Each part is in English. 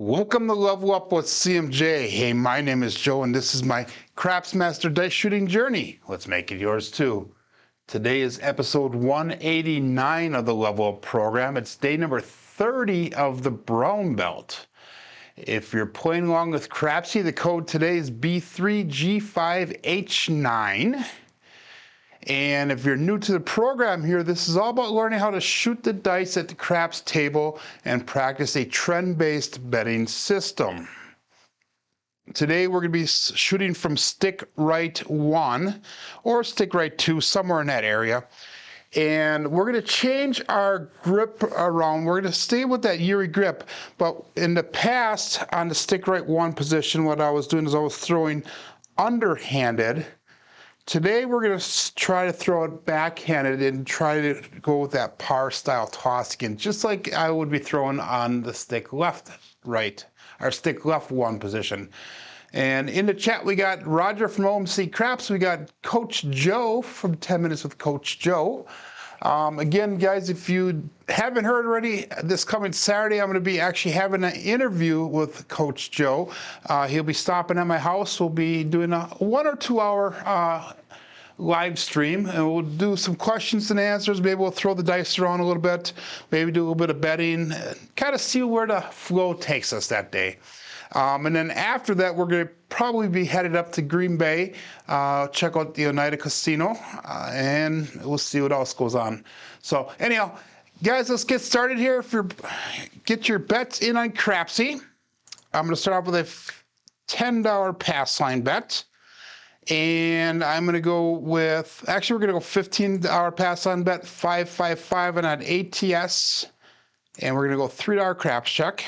Welcome to Level Up with CMJ. Hey, my name is Joe, and this is my Craps Master dice shooting journey. Let's make it yours too. Today is episode 189 of the Level Up program. It's day number 30 of the brown belt. If you're playing along with Crapsee, the code today is B3G5H9. And if you're new to the program here, this is all about learning how to shoot the dice at the craps table and practice a trend-based betting system. Today we're going to be shooting from stick right 1 or stick right 2, somewhere in that area. And we're going to change our grip around. We're going to stay with that Yuri grip. But in the past, on the stick right 1 position, what I was doing is I was throwing underhanded. Today we're going to try to throw it backhanded and try to go with that par style toss again, just like I would be throwing on the stick left right, or stick left 1 position. And in the chat we got Roger from OMC Craps, we got Coach Joe from 10 Minutes with Coach Joe. Again, guys, if you haven't heard already, this coming Saturday, I'm going to be actually having an interview with Coach Joe. He'll be stopping at my house. We'll be doing a 1 or 2 hour live stream, and we'll do some questions and answers. Maybe we'll throw the dice around a little bit, maybe do a little bit of betting, kind of see where the flow takes us that day. And then after that, we're going to probably be headed up to Green Bay, check out the Oneida Casino, and we'll see what else goes on. So anyhow, guys, let's get started here. If you're get your bets in on Crapsee, I'm going to start off with a $10 pass line bet. And I'm going to go with, actually we're going to go $15 pass line bet, 555 on an ATS. And we're going to go $3 craps check.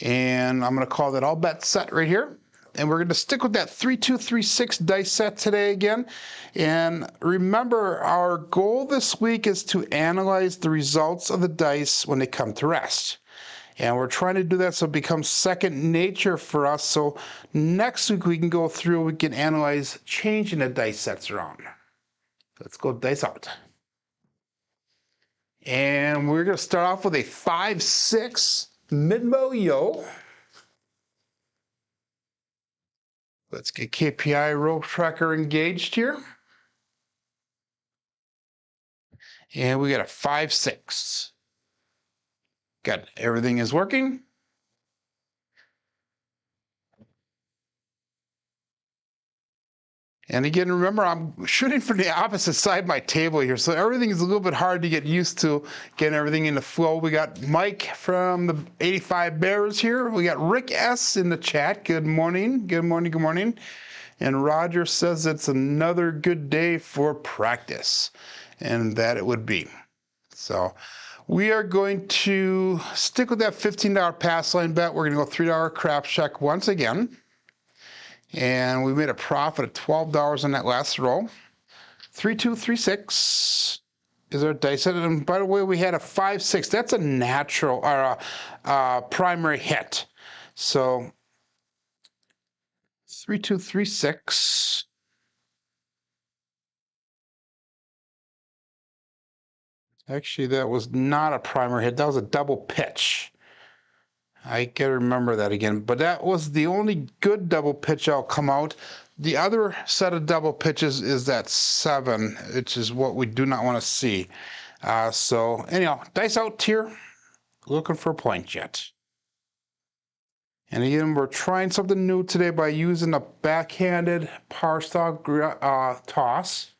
And I'm going to call that all bet set right here. And we're going to stick with that 3236 dice set today again. And remember, our goal this week is to analyze the results of the dice when they come to rest. And we're trying to do that so it becomes second nature for us. So next week we can go through, we can analyze changing the dice sets around. Let's go dice out. And we're going to start off with a 5-6 mid-bow yo. Let's get KPI rope tracker engaged here. And we got a 5-6. Got everything is working. And again, remember, I'm shooting from the opposite side of my table here, so everything is a little bit hard to get used to, getting everything in the flow. We got Mike from the 85 Bears here. We got Rick S. in the chat. Good morning, good morning, good morning. And Roger says it's another good day for practice, and that it would be. So we are going to stick with that $15 pass line bet. We're going to go $3 craps check once again. And we made a profit of $12 on that last roll. 3236 is our dice set. And by the way, we had a 5-6. That's a natural, or a primary hit. So 3236. Actually, that was not a primary hit. That was a double pitch. I gotta remember that again. But that was the only good double pitch I'll come out. The other set of double pitches is that 7, which is what we do not want to see. So anyhow, dice out here. Looking for a point yet. And again, we're trying something new today by using a backhanded par style toss.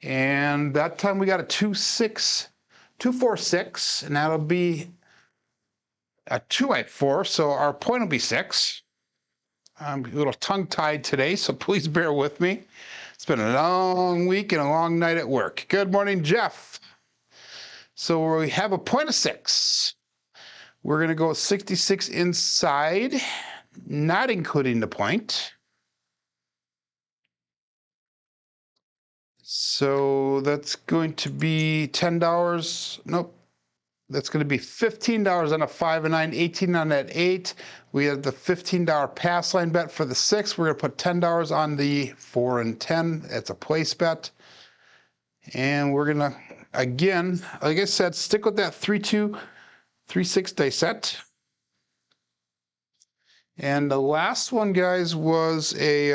And that time we got a 2-4-6, and that'll be a 2-4, so our point will be 6. I'm a little tongue-tied today, so please bear with me. It's been a long week and a long night at work. Good morning, Jeff. So we have a point of 6. We're going to go 66 inside, not including the point. So that's going to be $10. Nope. That's going to be $15 on a 5 and 9, 18 on that 8. We have the $15 pass line bet for the 6. We're going to put $10 on the 4 and 10. That's a place bet. And we're going to, again, like I said, stick with that 3-2 3/6 dice set. And the last one, guys, was a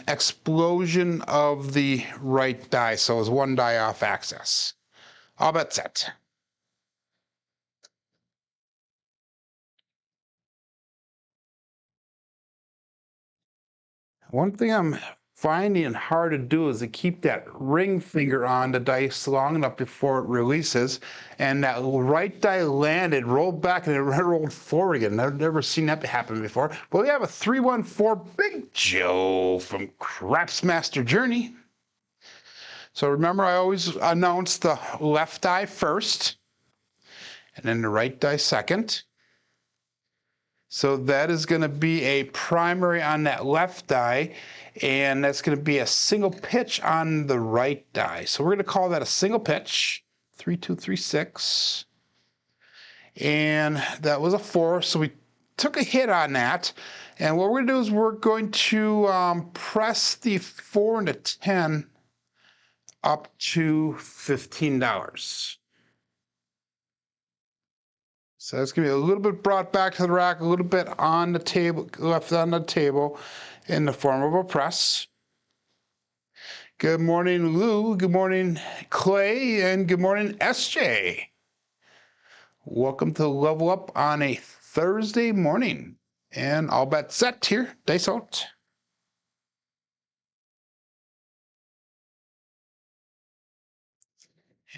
explosion of the right die. So it was one die off axis. All bet set. One thing I'm finding hard to do is to keep that ring finger on the dice long enough before it releases. And that right die landed, rolled back, and it rolled forward again. I've never seen that happen before. But we have a 314 Big Joe from Crapsee Master Journey. So remember, I always announce the left die first, and then the right die second. So that is going to be a primary on that left die, and that's going to be a single pitch on the right die. So we're going to call that a single pitch, 3-2-3-6. And that was a 4, so we took a hit on that. And what we're going to do is we're going to press the 4 and a 10 up to $15. So that's going to be a little bit brought back to the rack, a little bit on the table, left on the table in the form of a press. Good morning, Lou. Good morning, Clay. And good morning, SJ. Welcome to Level Up on a Thursday morning. And all bet set here. Dice out.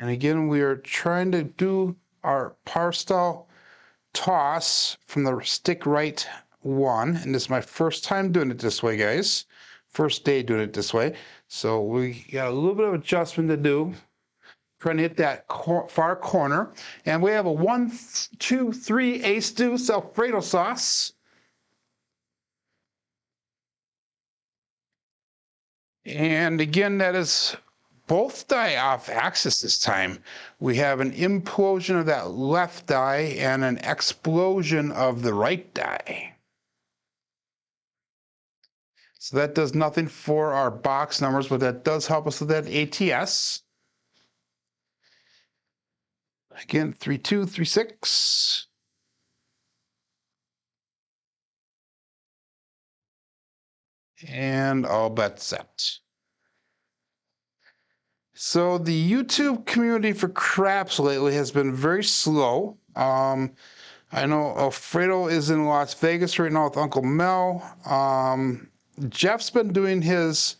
And again, we are trying to do our par style toss from the stick right one, and this is my first time doing it this way, guys. First day doing it this way, so we got a little bit of adjustment to do. Trying to hit that far corner, and we have a 1, 2, 3 ace deuce Alfredo sauce. And again, that is both die off axis this time. We have an implosion of that left die and an explosion of the right die. So that does nothing for our box numbers, but that does help us with that ATS. Again, 3-2, 3-6. And all bet set. So the YouTube community for craps lately has been very slow. I know Alfredo is in Las Vegas right now with Uncle Mel. Jeff's been doing his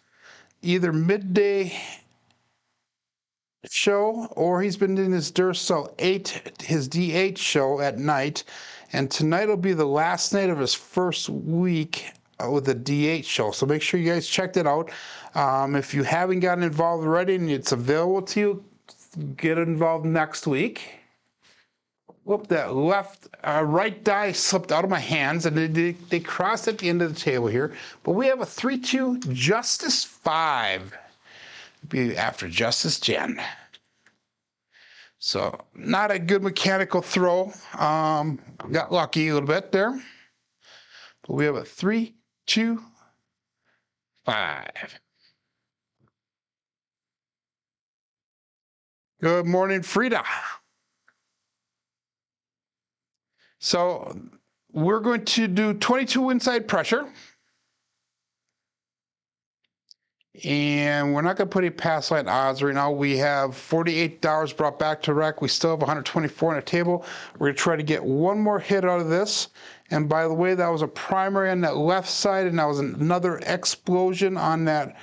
either midday show or he's been doing his Duracell 8, his D8 show at night. And tonight will be the last night of his first week with the D8 show. So make sure you guys check that out. If you haven't gotten involved already and it's available to you, get involved next week. Whoop, that right die slipped out of my hands and they crossed at the end of the table here. But we have a 3-2 Justice 5. Be after Justice Jen. So not a good mechanical throw. Got lucky a little bit there. But we have a 3-2-5. Good morning, Frida. So we're going to do 22 inside pressure. And we're not going to put any pass line odds right now. We have $48 brought back to rack. We still have 124 on the table. We're going to try to get one more hit out of this. And by the way, that was a primary on that left side, and that was another explosion on that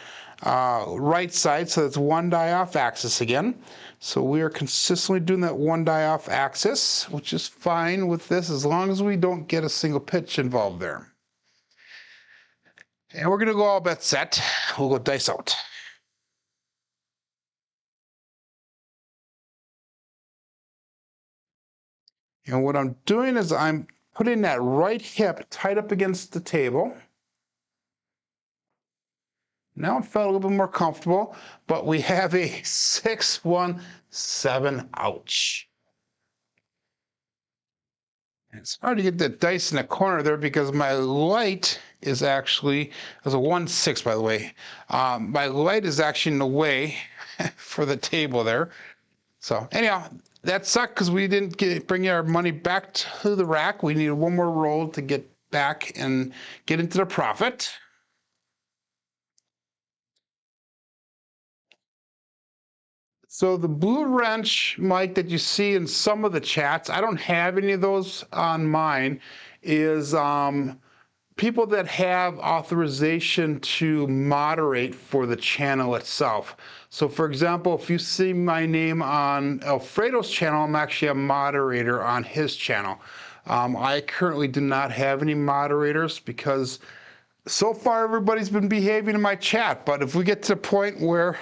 right side. So that's one die off axis again. So we are consistently doing that one die off axis, which is fine with this as long as we don't get a single pitch involved there. And we're going to go all bet set. We'll go dice out. And what I'm doing is I'm putting that right hip tight up against the table. Now it felt a little bit more comfortable, but we have a 6-1-7, ouch. And it's hard to get the dice in the corner there because my light is actually, it was a 1-6 by the way. My light is actually in the way for the table there. So anyhow, that sucked because we didn't bring our money back to the rack. We needed one more roll to get back and get into the profit. So the blue wrench, Mike, that you see in some of the chats, I don't have any of those on mine, is people that have authorization to moderate for the channel itself. So for example, if you see my name on Alfredo's channel, I'm actually a moderator on his channel. I currently do not have any moderators because so far everybody's been behaving in my chat, but if we get to the point where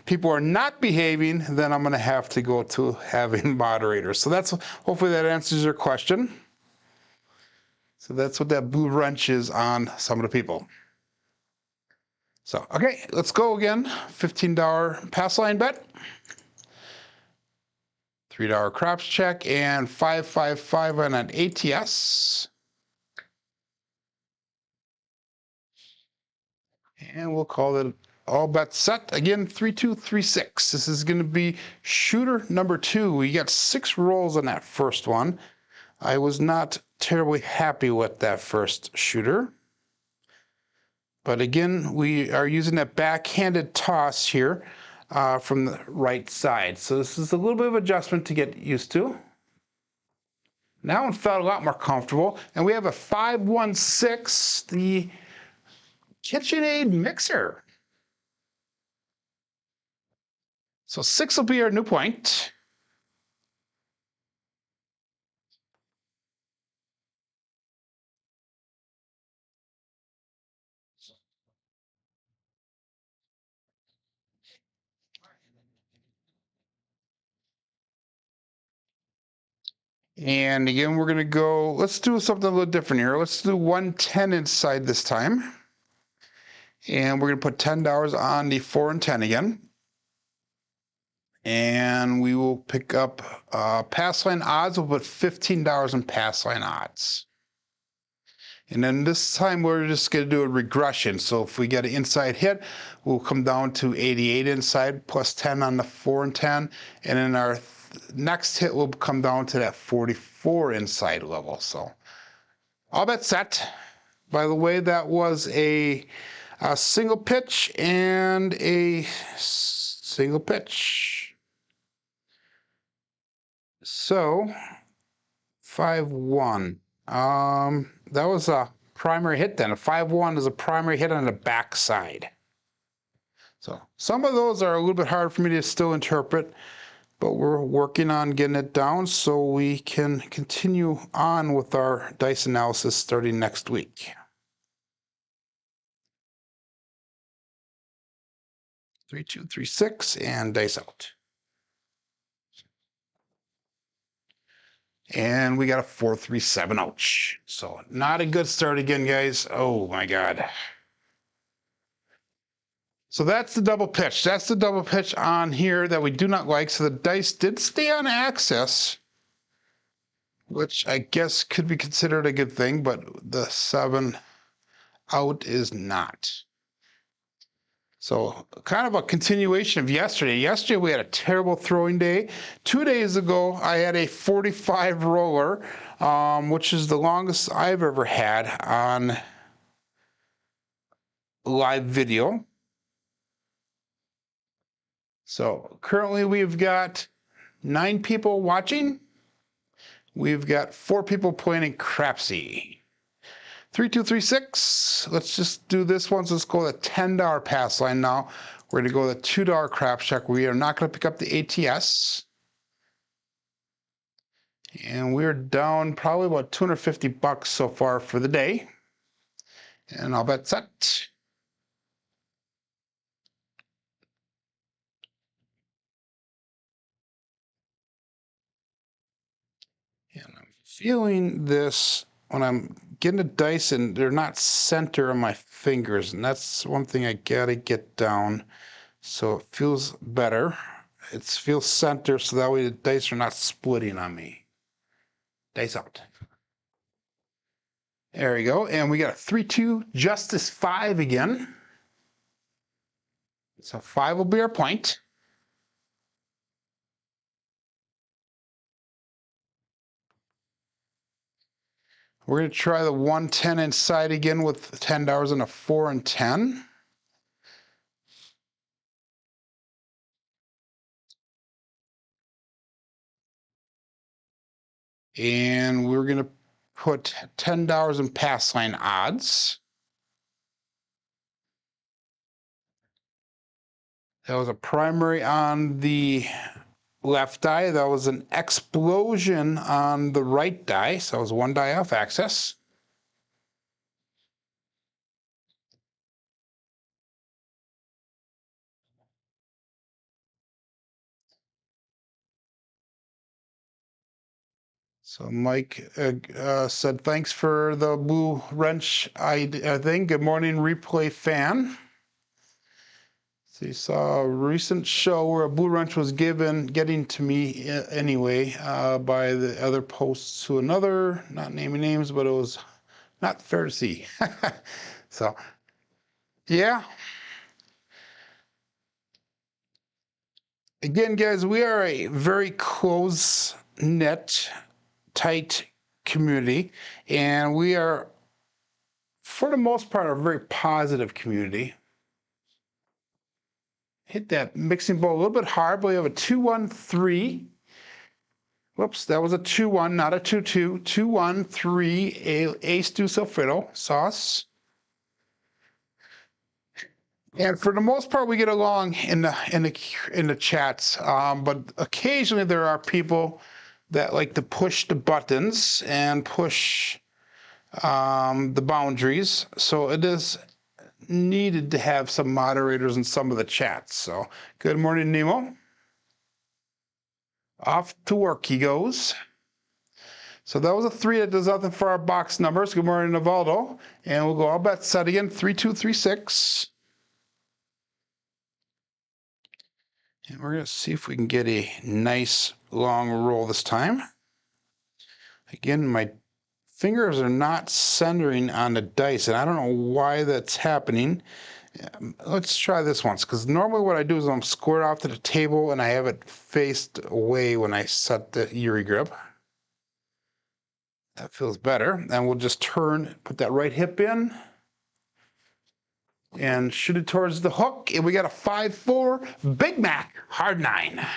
people are not behaving, then I'm going to have to go to having moderators. So that's, hopefully that answers your question. So that's what that blue wrench is on some of the people. So, okay, let's go again. $15 pass line bet, $3 craps check, and 555 on an ATS. And we'll call it all bets set. Again, 3236. This is going to be shooter number 2. We got 6 rolls on that first one. I was not terribly happy with that first shooter. But again, we are using that backhanded toss here from the right side. So this is a little bit of adjustment to get used to. Now it felt a lot more comfortable. And we have a 516, the KitchenAid mixer. So 6 will be our new point. And again, we're going to go, let's do something a little different here. Let's do 110 inside this time. And we're going to put $10 on the 4 and 10 again. And we will pick up pass line odds. We'll put $15 in pass line odds. And then this time we're just going to do a regression. So if we get an inside hit, we'll come down to 88 inside plus 10 on the 4 and 10. And then our next hit will come down to that 44 inside level. So all bets set. By the way, that was a single pitch and a single pitch. So 5-1. That was a primary hit then. A 5-1 is a primary hit on the backside. So some of those are a little bit hard for me to still interpret, but we're working on getting it down so we can continue on with our dice analysis starting next week. 3, 2, 3, 6, and dice out. And we got a 4, 3, 7, ouch. So not a good start again, guys. Oh my God. So that's the double pitch. That's the double pitch on here that we do not like. So the dice did stay on axis, which I guess could be considered a good thing, but the 7 out is not. So kind of a continuation of yesterday. Yesterday we had a terrible throwing day. 2 days ago I had a 45 roller, which is the longest I've ever had on live video. So currently we've got 9 people watching. We've got 4 people playing in Crapsee. 3, 2, 3, 6. Let's just do this one. So let's go with a $10 pass line now. We're going to go with a $2 craps check. We are not going to pick up the ATS. And we're down probably about $250 so far for the day. And I'll bet set. And I'm feeling this when I'm getting the dice and they're not center on my fingers. And that's one thing I got to get down so it feels better. It feels center so that way the dice are not splitting on me. Dice out. There we go. And we got a 3-2 Justice 5 again. So 5 will be our point. We're going to try the 110 inside again with $10 and a 4 and 10. And we're going to put $10 in pass line odds. That was a primary on the left die. That was an explosion on the right die. So it was one die off axis. So Mike said, thanks for the blue wrench thing. Good morning, replay fan. So you saw a recent show where a blue wrench was getting to me anyway, by the other posts to another, not naming names, but it was not fair to see. So, yeah. Again, guys, we are a very close-knit, tight community, and we are, for the most part, a very positive community. Hit that mixing bowl a little bit hard, but we have a 2-1-3. Whoops, that was a 2-1, not a 2-2. 2-1-3, ace deuce Alfredo sauce. And for the most part, we get along in the chats. But occasionally there are people that like to push the buttons and push the boundaries. So it is needed to have some moderators in some of the chats. So good morning, Nemo. Off to work he goes. So that was a 3. That does nothing for our box numbers. Good morning, Navaldo. And we'll go all bet set again, 3-2-3-6. And we're going to see if we can get a nice long roll this time. Again, my fingers are not centering on the dice, and I don't know why that's happening. Let's try this once, because normally what I do is I'm squared off to the table and I have it faced away when I set the Uri grip. That feels better. And we'll just turn, put that right hip in, and shoot it towards the hook. And we got a 5-4 Big Mac hard 9.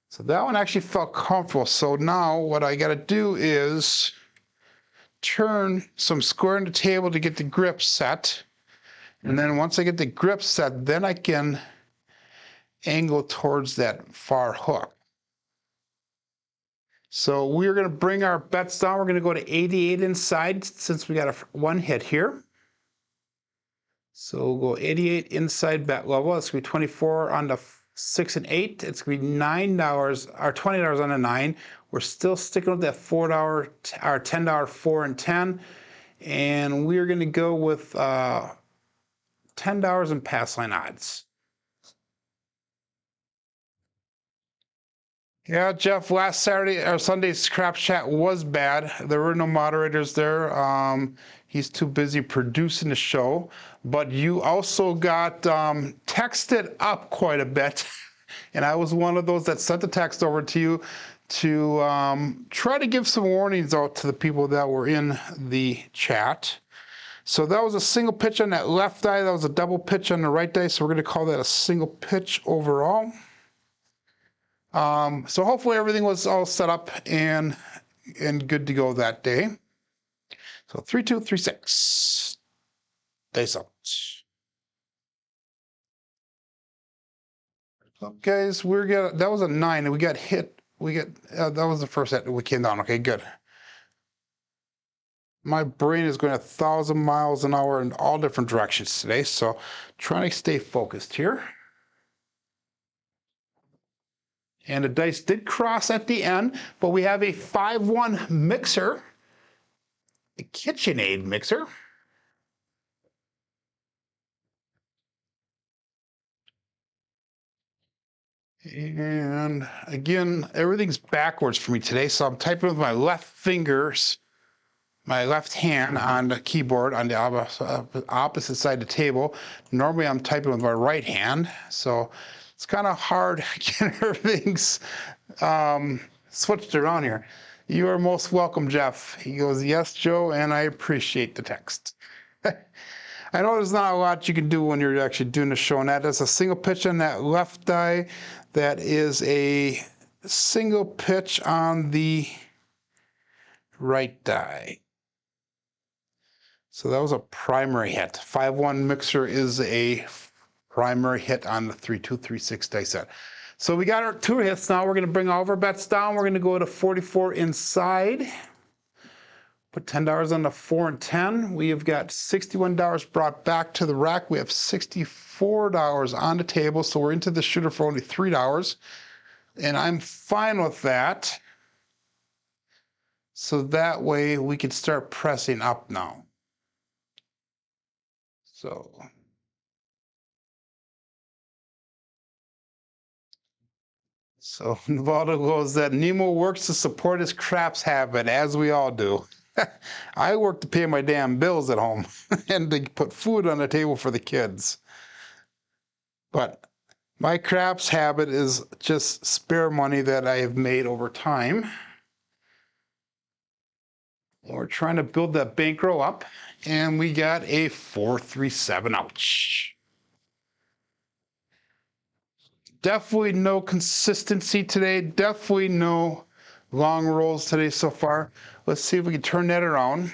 So that one actually felt comfortable. So now what I got to do is turn some square on the table to get the grip set. And then once I get the grip set, then I can angle towards that far hook. So we're going to bring our bets down. We're going to go to 88 inside since we got a 1 hit here. So we'll go 88 inside bet level. It's going to be 24 on the 6 and 8. It's going to be $9 or $20 on the 9. We're still sticking with that $4 or $10 4 and 10. And we're going to go with $10 in pass line odds. Yeah, Jeff, last Saturday or Sunday's Craps chat was bad. There were no moderators there. He's too busy producing the show. But you also got texted up quite a bit. And I was one of those that sent the text over to you to try to give some warnings out to the people that were in the chat. So that was a single pitch on that left die. That was a double pitch on the right die. So we're going to call that a single pitch overall. So hopefully everything was all set up and good to go that day. So 3-2-3-6. Dice out. So guys, that was a 9 and we got hit. That was the first hit. We came down. Okay, good. My brain is going 1,000 miles an hour in all different directions today, so trying to stay focused here. And the dice did cross at the end, but we have a 5-1 mixer, a KitchenAid mixer. And again, everything's backwards for me today, so I'm typing with my left fingers, my left hand on the keyboard on the opposite side of the table. Normally I'm typing with my right hand, so it's kind of hard getting everything's switched around here. You are most welcome, Jeff. He goes, yes, Joe, and I appreciate the text. I know there's not a lot you can do when you're actually doing a show, and that is a single pitch on that left die. That is a single pitch on the right die. So that was a primary hit. 5-1 mixer is a primary hit on the 3-2, 3-6 dice set. So we got our 2 hits now. We're going to bring all of our bets down. We're going to go to 44 inside. Put $10 on the 4 and 10. We have got $61 brought back to the rack. We have $64 on the table, so we're into the shooter for only $3. And I'm fine with that. So that way we can start pressing up now. So Navaldo goes that Nemo works to support his craps habit, as we all do. I work to pay my damn bills at home and to put food on the table for the kids. But my craps habit is just spare money that I have made over time. We're trying to build that bankroll up, and we got a 4-3-7. Ouch. Definitely no consistency today. Definitely no long rolls today so far. Let's see if we can turn that around.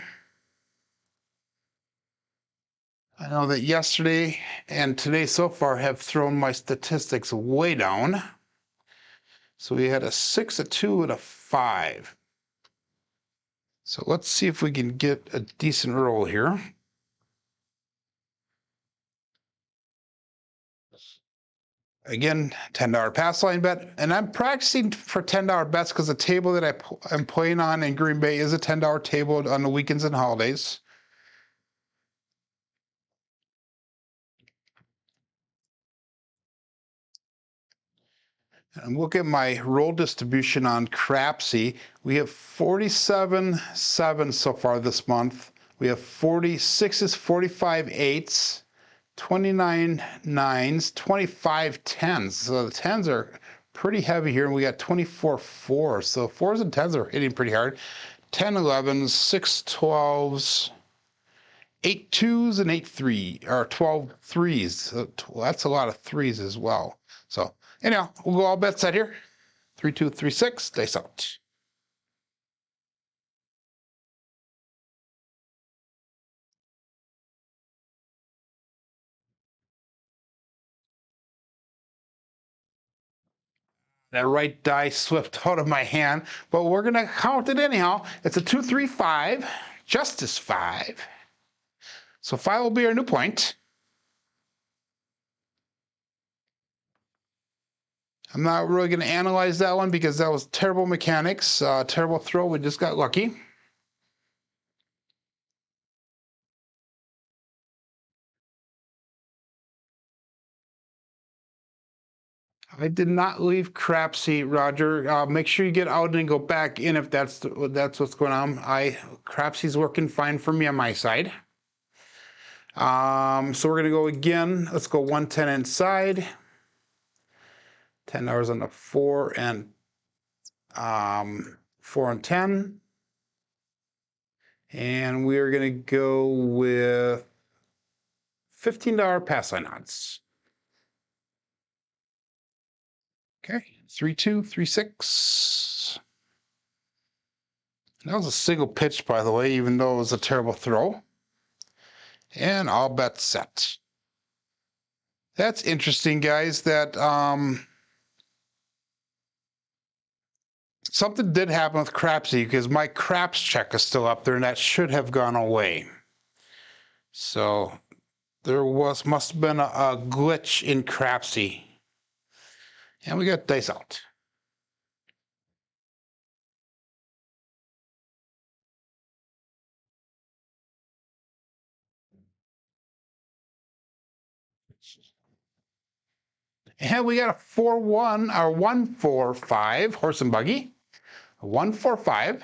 I know that yesterday and today so far have thrown my statistics way down. So we had a 6, a 2, and a 5. So let's see if we can get a decent roll here. Again, $10 pass line bet, and I'm practicing for $10 bets because the table that I'm playing on in Green Bay is a $10 table on the weekends and holidays. And look at my roll distribution on Crapsee. We have 47 7s so far this month. We have 46s, 45 8s, 29 9s, 25 10s. So the 10s are pretty heavy here, and we got 24 4s. So 4s and 10s are hitting pretty hard. 10 11s, 6 12s, 8 2s, and 8 3, or 12 3s. So that's a lot of 3s as well. So anyhow, we'll go all bets set here. 3 2 3 6, dice out. That right die slipped out of my hand, but we're going to count it anyhow. It's a 2 3 5, Justice 5. So 5 will be our new point. I'm not really going to analyze that one because that was terrible mechanics, terrible throw. We just got lucky. I did not leave Crapsee, Roger. Make sure you get out and go back in if that's what's going on. Crapsee's working fine for me on my side. So we're gonna go again. Let's go 110 inside. $10 on the 4 and 4 and 10. And we're gonna go with $15 pass line odds. Okay, 3 2 3 6. That was a single pitch, by the way, even though it was a terrible throw. And all bets set. That's interesting, guys, that something did happen with Crapsee because my craps check is still up there and that should have gone away. So there must have been a glitch in Crapsee. And we got dice out. And we got a 4-1 or 1-4-5 horse and buggy. A 1-4-5.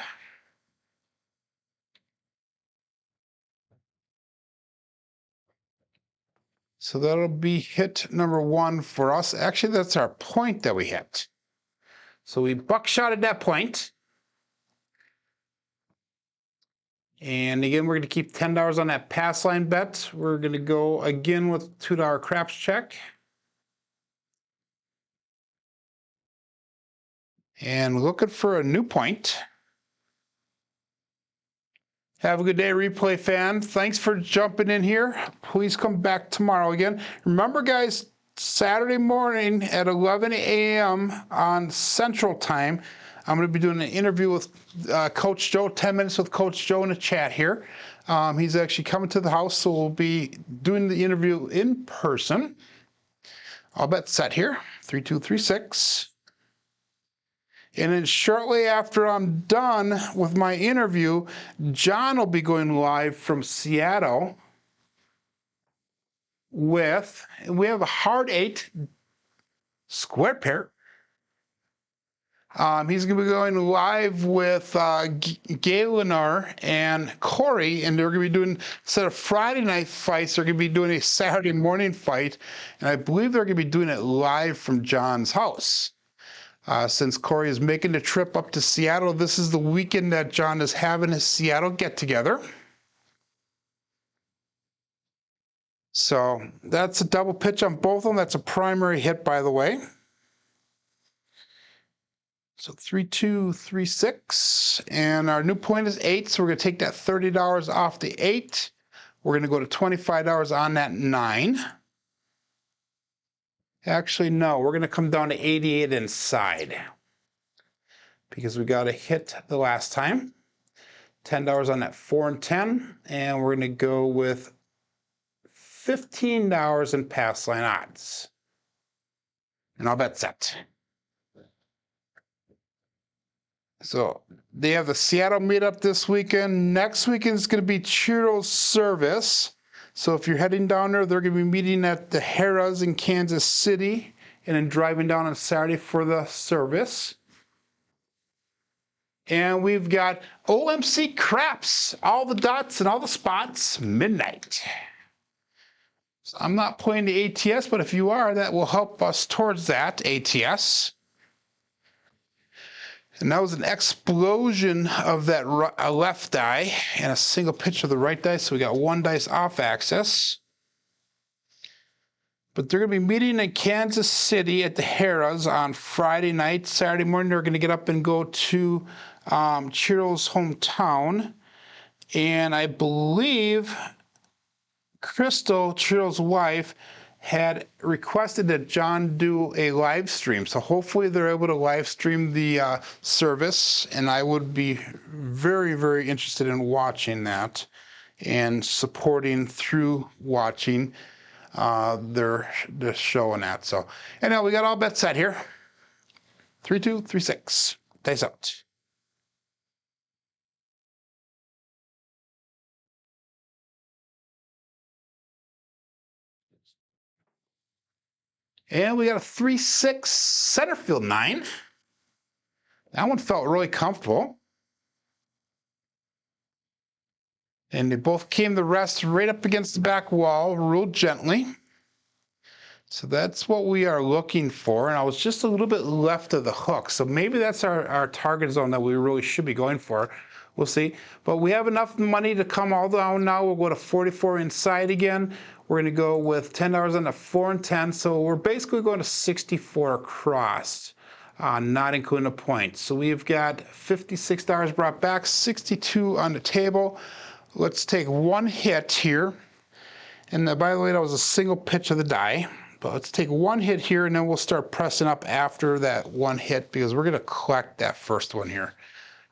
So that'll be hit number 1 for us. Actually, that's our point that we hit. So we buckshotted that point. And again, we're going to keep $10 on that pass line bet. We're going to go again with $2 craps check. And looking for a new point. Have a good day, replay fan. Thanks for jumping in here. Please come back tomorrow again. Remember, guys, Saturday morning at 11 a.m. on Central Time, I'm going to be doing an interview with Coach Joe, 10 minutes with Coach Joe in the chat here. He's actually coming to the house, so we'll be doing the interview in person. All bet set here, 3236. And then shortly after I'm done with my interview, John will be going live from Seattle with, we have a hard 8 square pair. He's going to be going live with Galenar and Corey, and they're going to be doing, instead of Friday night fights, they're going to be doing a Saturday morning fight, and I believe they're going to be doing it live from John's house. Since Corey is making the trip up to Seattle, this is the weekend that John is having his Seattle get-together. So that's a double pitch on both of them. That's a primary hit, by the way. So 3236, and our new point is 8, so we're going to take that $30 off the 8. We're going to go to $25 on that 9. Actually, no, we're going to come down to 88 inside because we got a hit the last time. $10 on that 4 and 10, and we're going to go with $15 in pass line odds. And I'll bet set. So they have the Seattle meetup this weekend. Next weekend is going to be Churros service. So if you're heading down there, they're going to be meeting at the Harrah's in Kansas City and then driving down on Saturday for the service. And we've got OMC Craps, all the dots and all the spots, midnight. So I'm not playing the ATS, but if you are, that will help us towards that ATS. And that was an explosion of that left die and a single pitch of the right die, so we got 1 dice off axis. But they're going to be meeting in Kansas City at the Harrah's on Friday night. Saturday morning, they're going to get up and go to Churro's hometown. And I believe Crystal, Churro's wife, had requested that John do a live stream. So hopefully they're able to live stream the service, and I would be very, very interested in watching that and supporting through watching their show and that. So anyhow, we got all bets set here. 3236. Dice out. And we got a 3-6 center field 9. That one felt really comfortable. And they both came to rest right up against the back wall, real gently. So that's what we are looking for. And I was just a little bit left of the hook. So maybe that's our target zone that we really should be going for. We'll see. But we have enough money to come all down now. We'll go to 44 inside again. We're going to go with $10 on the 4 and 10. So we're basically going to 64 across, not including a point. So we've got $56 brought back, 62 on the table. Let's take 1 hit here. And by the way, that was a single pitch of the die. But let's take 1 hit here, and then we'll start pressing up after that 1 hit because we're going to collect that first one here.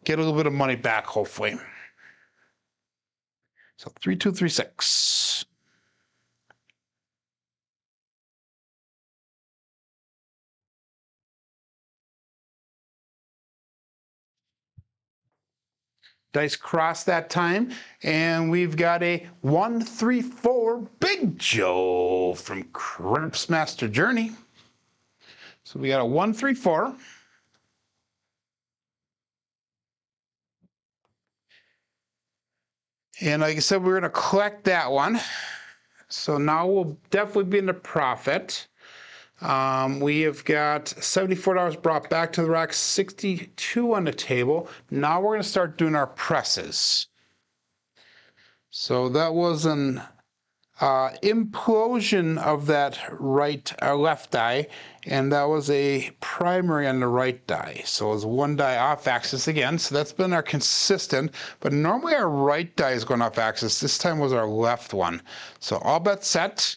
Get a little bit of money back, hopefully. So 3236. Dice cross that time, and we've got a 134 Big Joe from Crapsee Master Journey. So we got a 134. And like I said, we're going to collect that one. So now we'll definitely be in the profit. We have got $74 brought back to the rack, 62 on the table. Now we're going to start doing our presses. So that was an implosion of that left die, and that was a primary on the right die. So it was one die off axis again. So that's been our consistent, but normally our right die is going off axis. This time was our left one. So all bets set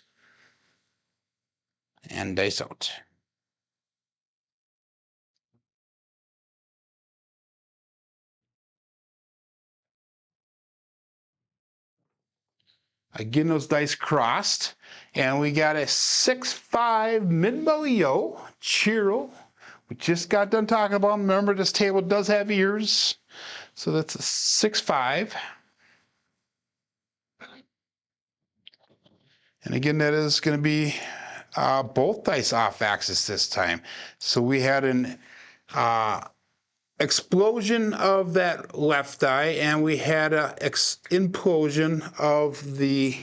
and dice out. Again, those dice crossed, and we got a 6-5 mid-belly yo, Chiro. We just got done talking about, remember this table does have ears, so that's a 6-5. And again, that is going to be both dice off axis this time. So we had an explosion of that left die, and we had an implosion of the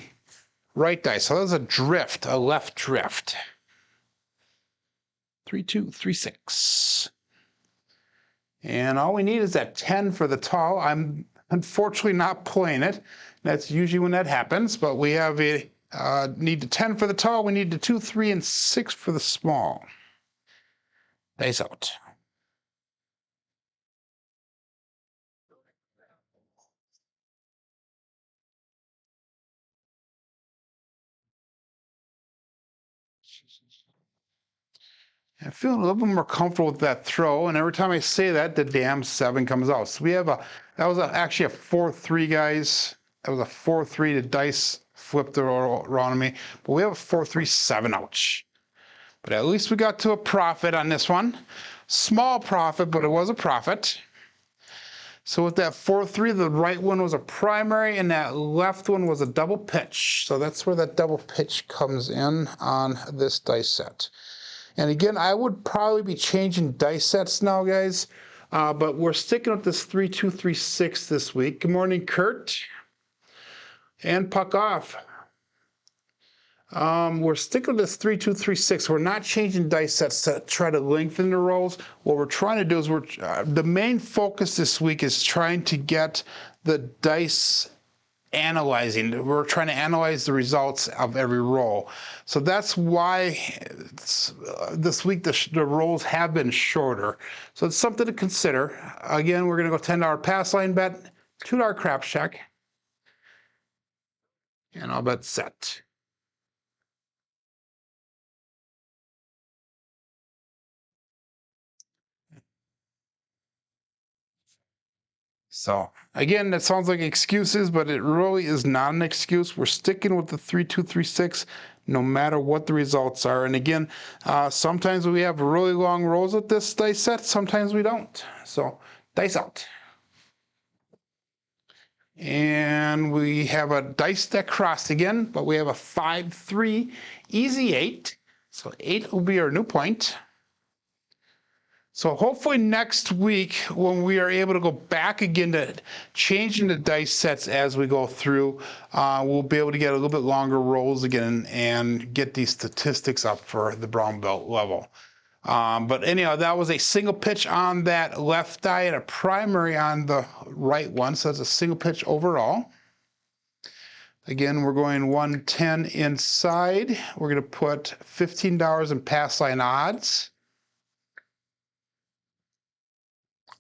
right die. So that was a drift, a left drift. 3-2, 3-6. And all we need is that 10 for the tall. I'm unfortunately not playing it. That's usually when that happens, but we have a need the 10 for the tall. We need the 2, 3, and 6 for the small. Dice out. I'm feeling a little bit more comfortable with that throw, and every time I say that, the damn 7 comes out. So we have that was actually a 4-3, guys. That was a 4-3. The dice flipped around on me, but we have a 4-3-7. Ouch. But at least we got to a profit on this one. Small profit, but it was a profit. So with that 4-3, the right one was a primary, and that left one was a double pitch. So that's where that double pitch comes in on this dice set. And again, I would probably be changing dice sets now, guys. But we're sticking with this 3-2, 3-6 this week. Good morning, Kurt. And puck off. We're sticking with this 3-2, 3-6. We're not changing dice sets to try to lengthen the rolls. What we're trying to do is the main focus this week is trying to get the dice analyzing. We're trying to analyze the results of every roll. So that's why this week the rolls have been shorter. So it's something to consider. Again, we're going to go $10 pass line bet, $2 craps check, and I'll bet set. So again, that sounds like excuses, but it really is not an excuse. We're sticking with the 3-2, 3-6, no matter what the results are. And again, sometimes we have really long rolls with this dice set, sometimes we don't. So dice out. And we have a dice that crossed again, but we have a 5-3 easy 8. So 8 will be our new point. So hopefully next week, when we are able to go back again to changing the dice sets as we go through, we'll be able to get a little bit longer rolls again and get these statistics up for the brown belt level. But anyhow, that was a single pitch on that left die and a primary on the right one. So that's a single pitch overall. Again, we're going 110 inside. We're going to put $15 in pass line odds.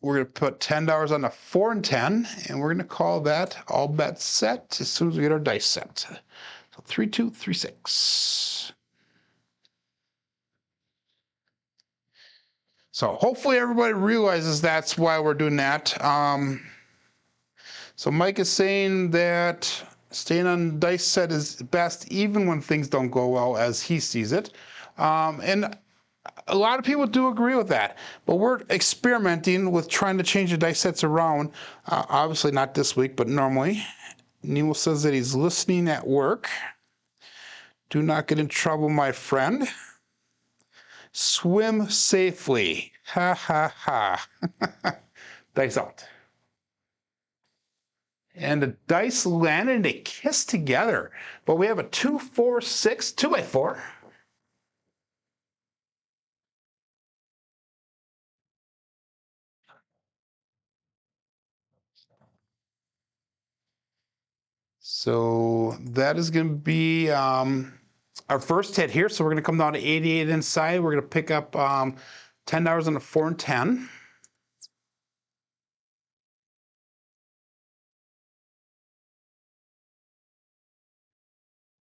We're going to put $10 on the 4 and 10, and we're going to call that all bets set as soon as we get our dice set. So 3-2, 3-6. So hopefully everybody realizes that's why we're doing that. So Mike is saying that staying on dice set is best even when things don't go well as he sees it. And a lot of people do agree with that, but we're experimenting with trying to change the dice sets around. Obviously not this week, but normally. Nemo says that he's listening at work. Do not get in trouble, my friend. Swim safely. Ha ha ha. Dice out. And the dice landed and they kissed together. But we have a 2-4-6, 2x4. So that is going to be our first hit here. So we're going to come down to 88 inside. We're going to pick up $10 on the 4 and 10.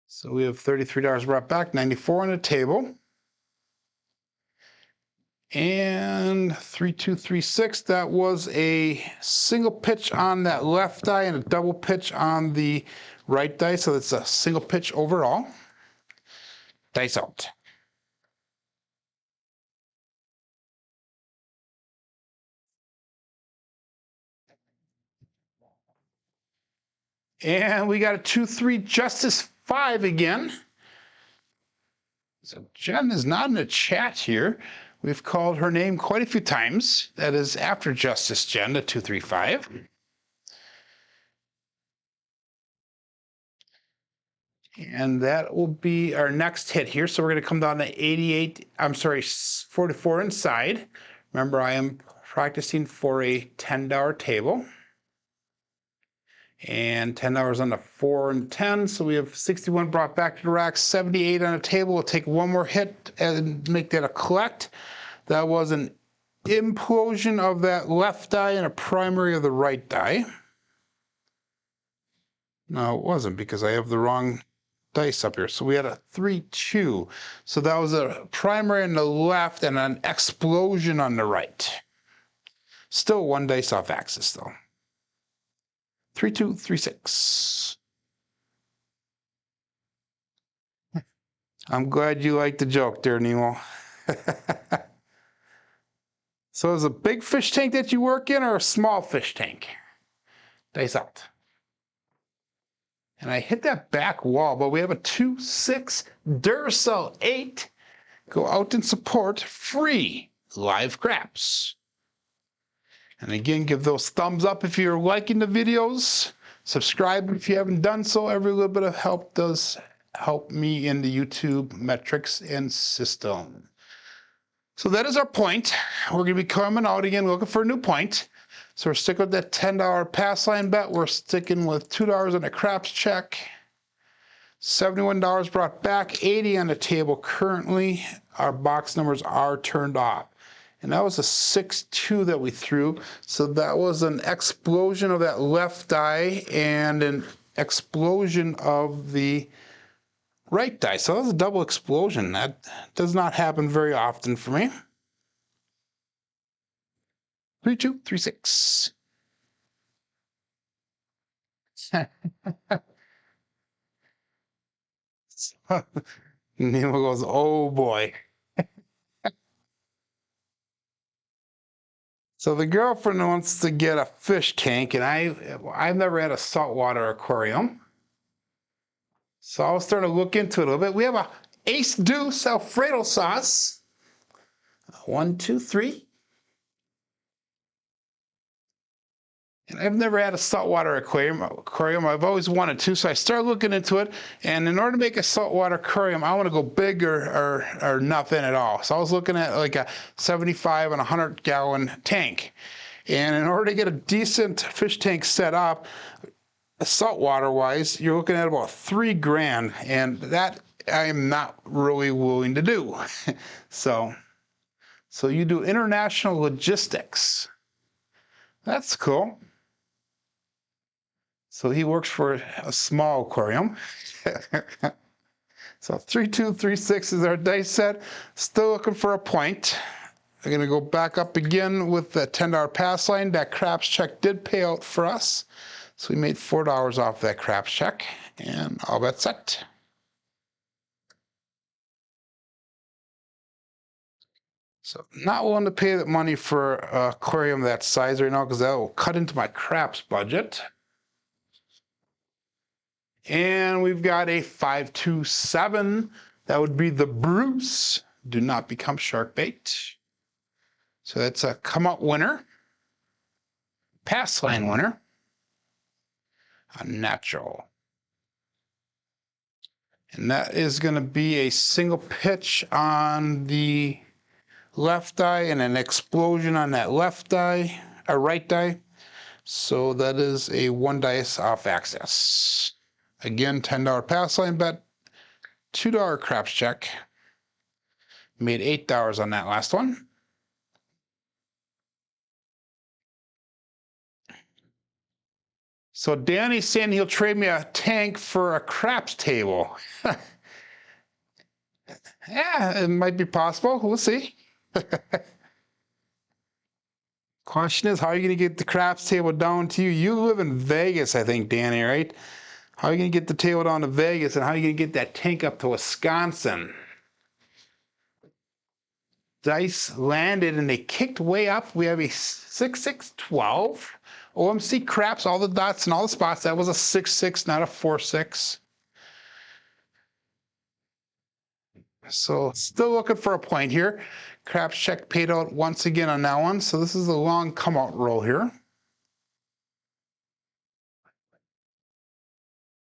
So we have $33 brought back, 94 on the table. And 3236, that was a single pitch on that left die and a double pitch on the right die. So it's a single pitch overall. Dice out. And we got a 2-3 Justice 5 again. So Jen is not in the chat here. We've called her name quite a few times. That is after Justice Jen, the 235. And that will be our next hit here. So we're going to come down to 44 inside. Remember, I am practicing for a $10 table. And $10 on the 4 and 10. So we have 61 brought back to the rack, 78 on the table. We'll take one more hit and make that a collect. That was an implosion of that left die and a primary of the right die. No, it wasn't, because I have the wrong dice up here. So we had a 3-2. So that was a primary on the left and an explosion on the right. Still one dice off axis though. 3236. I'm glad you liked the joke there, Nemo. So is it a big fish tank that you work in or a small fish tank? Dice out. And I hit that back wall, but we have a 2-6 Duracell 8. Go out and support free live craps. And again, give those thumbs up if you're liking the videos. Subscribe if you haven't done so. Every little bit of help does help me in the YouTube metrics and system. So that is our point. We're going to be coming out again looking for a new point. So we're sticking with that $10 pass line bet. We're sticking with $2 on a craps check. $71 brought back, 80 on the table currently. Our box numbers are turned off. And that was a 6-2 that we threw. So that was an explosion of that left die and an explosion of the right die. So that was a double explosion. That does not happen very often for me. 3236. Nemo goes, oh boy. So the girlfriend wants to get a fish tank, and I've never had a saltwater aquarium. So I was starting to look into it a little bit. We have a Ace Deuce Alfredo sauce. 1, 2, 3. And I've never had a saltwater aquarium. I've always wanted to, so I started looking into it. And in order to make a saltwater aquarium, I want to go big or nothing at all. So I was looking at like a 75 and 100-gallon tank. And in order to get a decent fish tank set up, saltwater-wise, you're looking at about $3 grand, and that I am not really willing to do. So you do international logistics. That's cool. So he works for a small aquarium. So 3236 is our dice set. Still looking for a point. I'm going to go back up again with the $10 pass line. That craps check did pay out for us. So we made $4 off that craps check, and all bets set. So not willing to pay that money for an aquarium that size right now, because that will cut into my craps budget. And we've got a 527. That would be the Bruce. Do not become shark bait. So that's a come out winner. Pass line winner. A natural. And that is going to be a single pitch on the left die and an explosion on that left die, or right die. So that is a 1 dice off axis. Again, $10 pass line bet, $2 craps check. Made $8 on that last one. So Danny's saying he'll trade me a tank for a craps table. Yeah, it might be possible. We'll see. Question is, how are you going to get the craps table down to you? You live in Vegas, I think, Danny, right? How are you going to get the table down to Vegas, and how are you going to get that tank up to Wisconsin? Dice landed, and they kicked way up. We have a 6-6-12. OMC craps, all the dots and all the spots. That was a 6-6, not a 4-6. So still looking for a point here. Craps check paid out once again on that one. So this is a long come out roll here.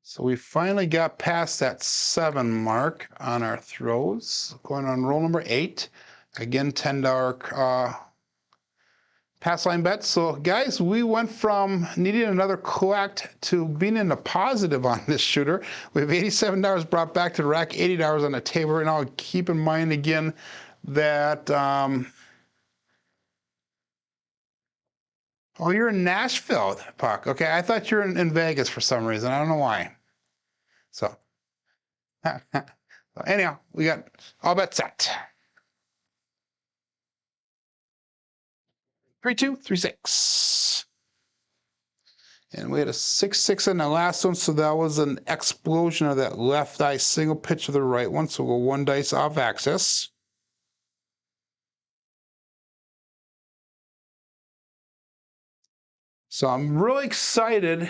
So we finally got past that 7 mark on our throws. Going on roll number 8. Again, $10 pass line bet. So guys, we went from needing another collect to being in the positive on this shooter. We have $87 brought back to the rack, $80 on the table right now. Keep in mind again that, oh, you're in Nashville, Puck. Okay, I thought you were in Vegas for some reason. I don't know why. So, anyhow, we got all bets set. 3-2-3-6. And we had a 6-6 in the last one, so that was an explosion of that left eye single pitch of the right one. So we'll go 1 dice off axis. So I'm really excited.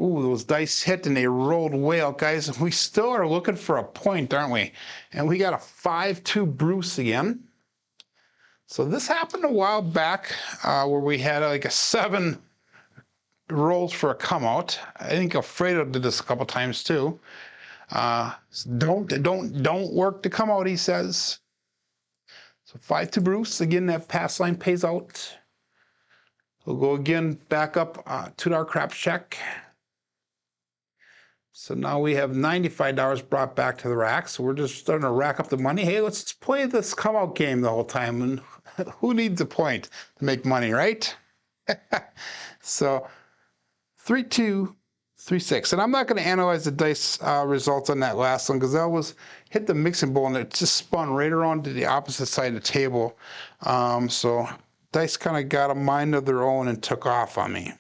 Ooh, those dice hit and they rolled way out, guys. We still are looking for a point, aren't we? And we got a 5-2 Bruce again. So this happened a while back where we had like a 7 rolls for a come out. I think Alfredo did this a couple times too. Don't work to come out, he says. So 5-2 Bruce. Again, that pass line pays out. We'll go again back up $2 craps check. So now we have $95 brought back to the rack. So we're just starting to rack up the money. Hey, let's just play this come out game the whole time. And who needs a point to make money, right? So 3-2-3-6. And I'm not going to analyze the dice results on that last one because that was hit the mixing bowl and it just spun right around to the opposite side of the table. So dice kind of got a mind of their own and took off on me.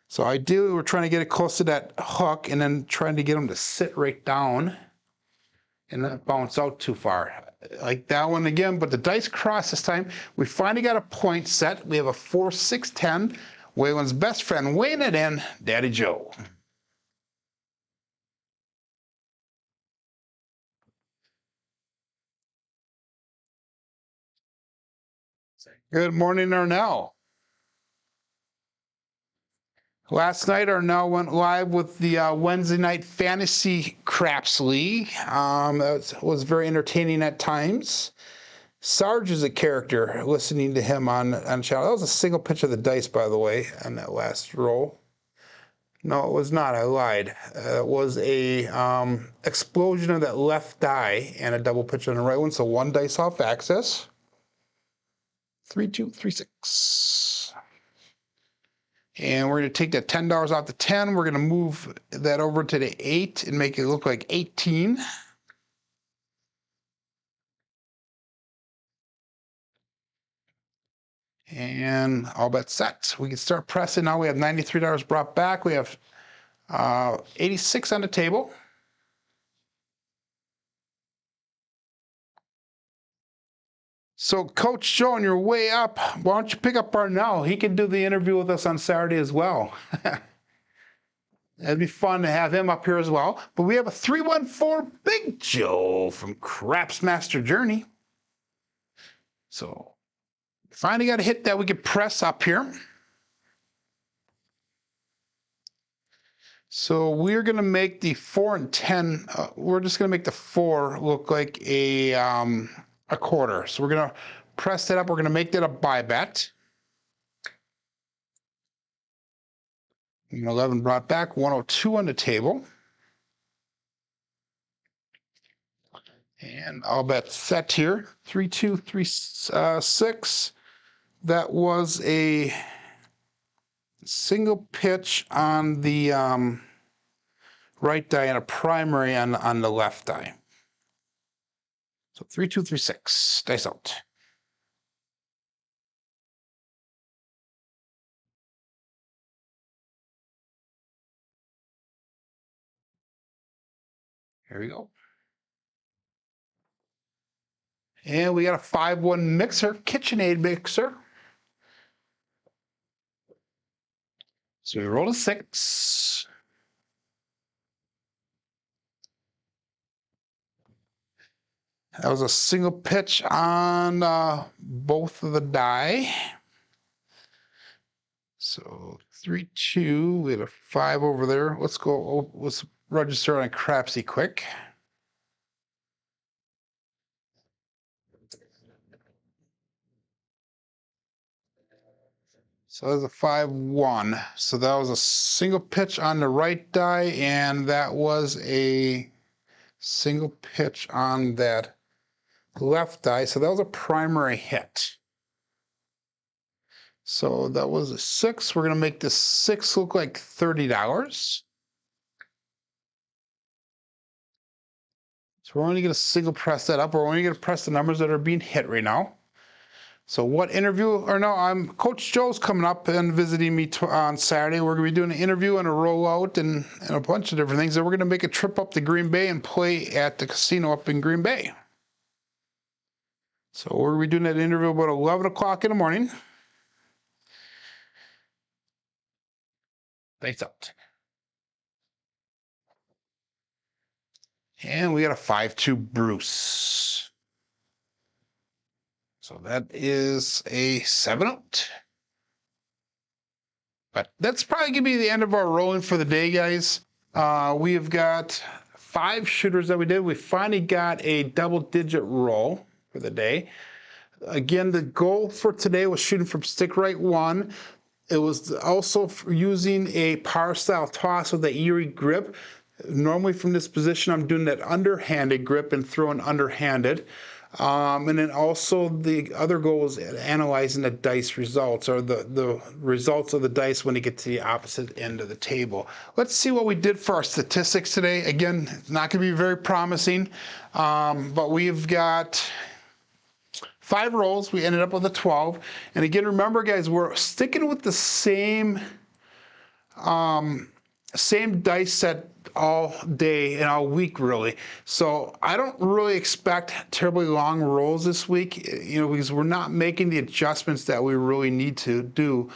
So ideally, we're trying to get it close to that hook and then trying to get them to sit right down and not bounce out too far. Like that one again, but the dice crossed this time. We finally got a point set. We have a 4-6-10. Waylon's best friend weighing it in, Daddy Joe. Good morning, Arnell. Last night, Arnell went live with the Wednesday night fantasy craps league. That was very entertaining at times. Sarge is a character, listening to him on channel. That was a single pitch of the dice, by the way, on that last roll. No, it was not. I lied. It was a explosion of that left die and a double pitch on the right one. So 1 dice off axis. 3-2-3-6. And we're going to take that $10 off the 10. We're going to move that over to the 8 and make it look like 18. And all bets set. We can start pressing now. We have $93 brought back. We have 86 on the table. So Coach Joe, on your way up, why don't you pick up Arnell? He can do the interview with us on Saturday as well. It'd be fun to have him up here as well. But we have a 314 Big Joe from Craps Master Journey. So finally got a hit that we could press up here. So we're going to make the 4 and 10. We're just going to make the 4 look like a quarter. So we're going to press that up. We're going to make that a buy bet. 11 brought back, 102 on the table. And all bets set here. 3, 2, 3, 6. That was a single pitch on the right die and a primary on the left die. So 3, 2, 3, 6. Dice out. Here we go. And we got a 5-1 mixer, KitchenAid mixer. So we roll a 6. That was a single pitch on both of the die. So 3, 2, we had a 5 over there. Let's go, let's register on a Crapsee quick. So that's a 5-1. So that was a single pitch on the right die, and that was a single pitch on that left die. So that was a primary hit. So that was a 6. We're going to make this 6 look like $30. So we're only going to single press that up. We're only going to press the numbers that are being hit right now. So what interview, or no, Coach Joe's coming up and visiting me on Saturday. We're going to be doing an interview and a rollout and a bunch of different things. And we're going to make a trip up to Green Bay and play at the casino up in Green Bay. So we're going to be doing that interview about 11 o'clock in the morning. Thanks out. And we got a 5-2 Bruce. So that is a 7-out. But that's probably going to be the end of our rolling for the day, guys. We have got 5 shooters that we did. We finally got a double-digit roll for the day. Again, the goal for today was shooting from stick right 1. It was also using a power-style toss with the Erie grip. Normally from this position, I'm doing that underhanded grip and throwing underhanded. And then also the other goal is analyzing the dice results, or the results of the dice when you get to the opposite end of the table. Let's see what we did for our statistics today. Again, it's not going to be very promising, but we've got 5 rolls. We ended up with a 12. And again, remember, guys, we're sticking with the same dice set all day and all week, really. So I don't really expect terribly long rolls this week, because we're not making the adjustments that we really need to do,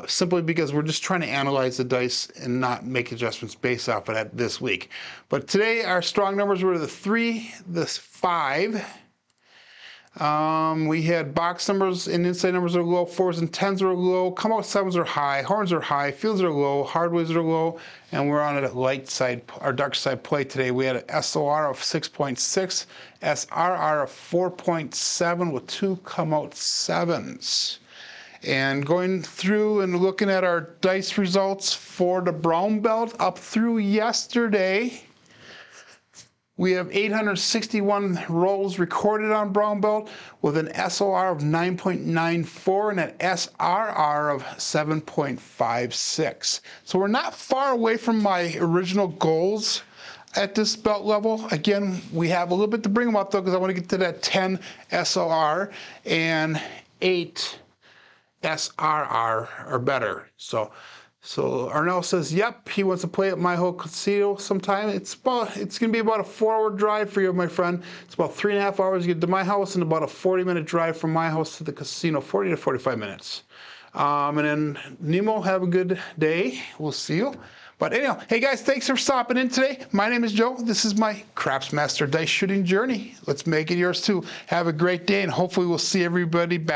simply because we're just trying to analyze the dice and not make adjustments based off of that this week. But today our strong numbers were the 3, the 5. We had box numbers and inside numbers are low, 4s and 10s are low, come out 7s are high, horns are high, fields are low, hardways are low, and we're on a light side, our dark side play today. We had an SOR of 6.6, SRR of 4.7 with 2 come out 7s. And going through and looking at our dice results for the brown belt up through yesterday, we have 861 rolls recorded on brown belt with an SOR of 9.94 and an SRR of 7.56. So we're not far away from my original goals at this belt level. Again, we have a little bit to bring them up though, because I want to get to that 10 SOR and 8 SRR or better. So Arnell says, yep, he wants to play at my whole casino sometime. It's going to be about a 4-hour drive for you, my friend. It's about 3.5 hours to get to my house and about a 40-minute drive from my house to the casino, 40 to 45 minutes. And then Nemo, have a good day. We'll see you. But anyhow, hey guys, thanks for stopping in today. My name is Joe. This is my Craps Master dice shooting journey. Let's make it yours too. Have a great day, and hopefully we'll see everybody back.